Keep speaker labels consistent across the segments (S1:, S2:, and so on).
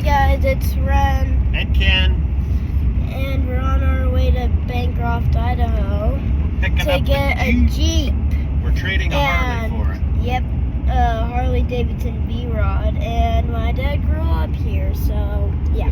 S1: guys, it's Wrenn
S2: and Kenn,
S1: and we're on our way to Bancroft, Idaho to get a Jeep.
S2: We're trading a Harley for it.
S1: Yep, Harley Davidson V-Rod, and my dad grew up here, so yeah.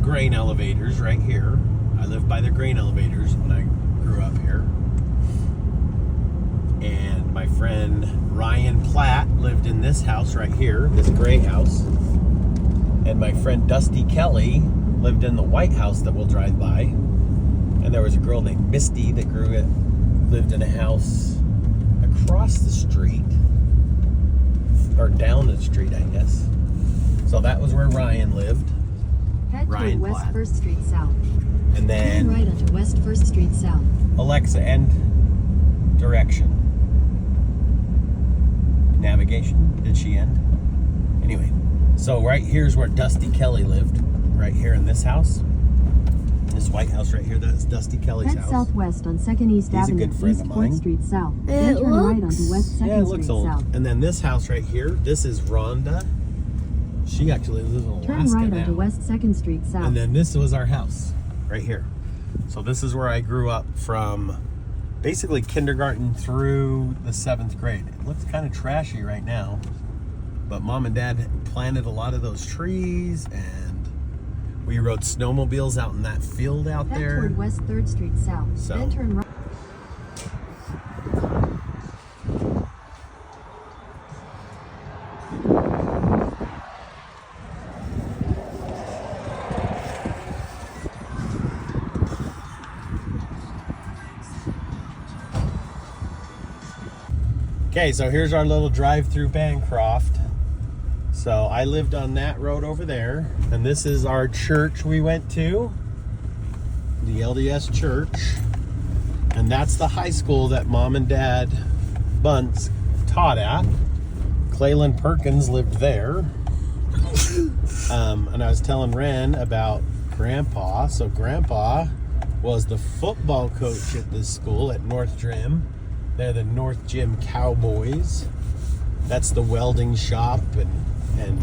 S2: Grain elevators right here. I lived by the grain elevators when I grew up here. And my friend Ryan Platt lived in this house right here, this gray house. And my friend Dusty Kelly lived in the white house that we'll drive by. And there was a girl named Misty that lived in a house across the street, or down the street, I guess. So that was where Ryan lived.
S3: Head toward West
S2: Platt.
S3: 1st Street South.
S2: And then
S3: Turn right onto West 1st Street South.
S2: Alexa, end direction. Navigation. Did she end? Anyway, so right here's where Dusty Kelly lived. Right here in this house. This white house right here, that's Dusty Kelly's
S3: Head
S2: house.
S3: southwest on 2nd East
S2: He's a
S3: Avenue,
S2: good friend
S3: East
S2: of
S3: 4th
S2: mine.
S3: Street South. Then turn right onto West 2nd
S2: Yeah, it looks
S3: Street
S2: old.
S3: South.
S2: And then this house right here, this is Rhonda. She actually lives in Alaska
S3: Turn right
S2: now.
S3: onto West 2nd Street South.
S2: And then this was our house, right here. So this is where I grew up from basically kindergarten through the 7th grade. It looks kind of trashy right now, but Mom and Dad planted a lot of those trees, and we rode snowmobiles out in that field out
S3: Head
S2: there.
S3: toward West 3rd Street South.
S2: So.
S3: Then turn right.
S2: Okay, so here's our little drive through Bancroft. So I lived on that road over there, and this is our church we went to, the LDS church, and that's the high school that Mom and Dad Bunts taught at. Clayland Perkins lived there. And I was telling Wrenn about Grandpa. So Grandpa was the football coach at this school at North Gym. They're the North Gym Cowboys. That's the welding shop and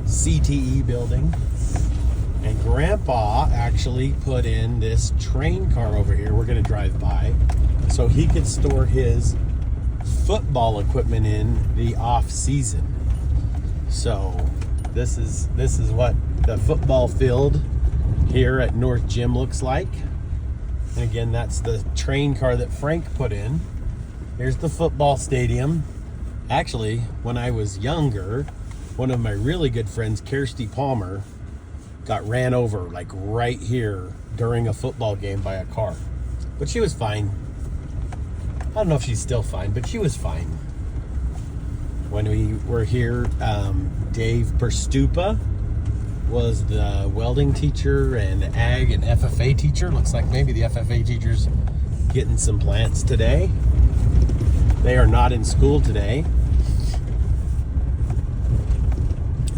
S2: CTE building. And Grandpa actually put in this train car over here we're going to drive by so he could store his football equipment in the off season. So this is what the football field here at North Gym looks like. And again, that's the train car that Frank put in. Here's the football stadium. Actually, when I was younger, one of my really good friends, Kirsty Palmer, got ran over like right here during a football game by a car. But she was fine. I don't know if she's still fine, but she was fine. When we were here, Dave Perstupa was the welding teacher and ag and FFA teacher. Looks like maybe the FFA teacher's getting some plants today. They are not in school today.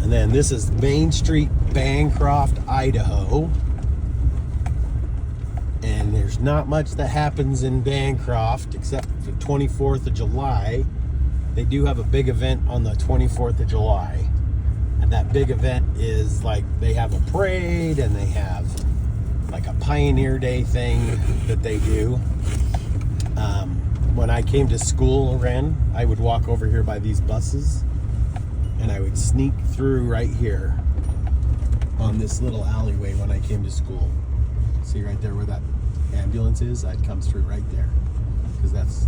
S2: And then this is Main Street, Bancroft, Idaho. And there's there's not much that happens in Bancroft except the 24th of July. They do have a big event on the 24th of July. And that big event is like they have a parade and they have like a Pioneer Day thing that they do. When I came to school, Wrenn, I would walk over here by these buses and I would sneak through right here on this little alleyway when I came to school. See right there where that ambulance is? I'd come through right there because that's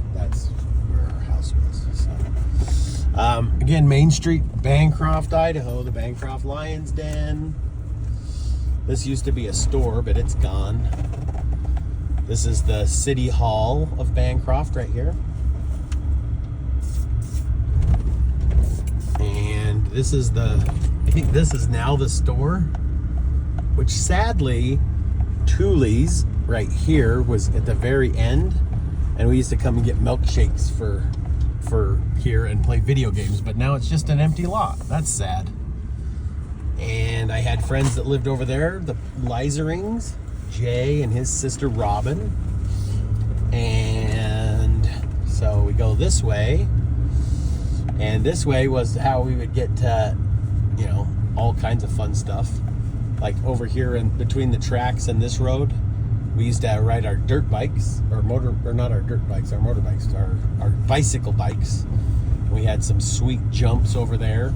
S2: where our house was. So, again, Main Street, Bancroft, Idaho, the Bancroft Lion's Den. This used to be a store, but it's gone. This is the City Hall of Bancroft right here. And this is I think this is now the store, which sadly, Thule's right here was at the very end. And we used to come and get milkshakes for here and play video games, but now it's just an empty lot. That's sad. And I had friends that lived over there, the Liserings, Jay and his sister Robin. And so we go this way, and this way was how we would get to, you know, all kinds of fun stuff. Like over here in between the tracks and this road, we used to ride our dirt bikes, or not our dirt bikes, our motorbikes, our bicycle bikes. We had some sweet jumps over there.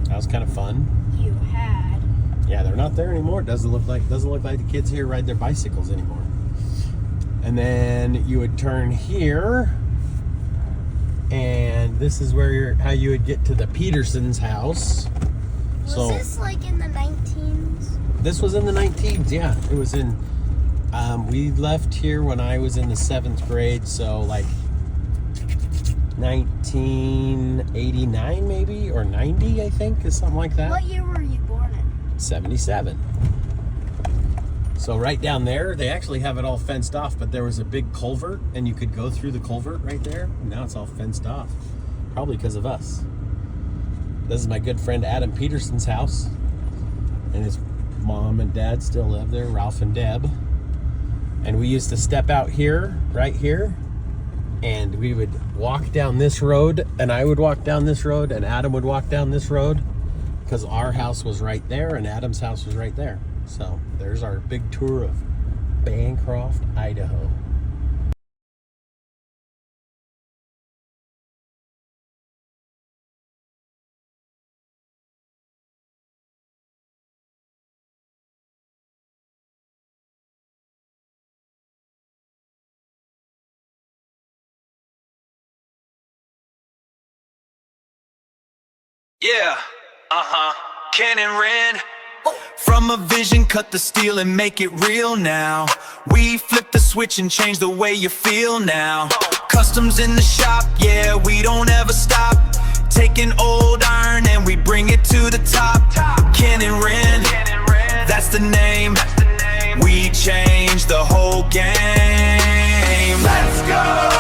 S2: That was kind of fun.
S1: You had.
S2: Yeah, they're not there anymore. It doesn't look like the kids here ride their bicycles anymore. And then you would turn here, and this is where how you would get to the Petersons' house.
S1: Was this like in the 19s?
S2: This was in the 19s, yeah. It was in, we left here when I was in the 7th grade, so like 1989 maybe, or 90, I think, is something like that.
S1: What year were you born in?
S2: 77. So right down there, they actually have it all fenced off, but there was a big culvert, and you could go through the culvert right there. Now it's all fenced off, probably because of us. This is my good friend Adam Peterson's house, and his mom and dad still live there, Ralph and Deb. And we used to step out here, right here, and we would walk down this road, and I would walk down this road, and Adam would walk down this road, because our house was right there, and Adam's house was right there. So there's our big tour of Bancroft, Idaho.
S4: Yeah, Kenn and Wrenn. From a vision, cut the steel and make it real now. We flip the switch and change the way you feel now. Customs in the shop, yeah, we don't ever stop. Taking old iron and we bring it to the top. Kenn and Wrenn, that's the name. We change the whole game. Let's go!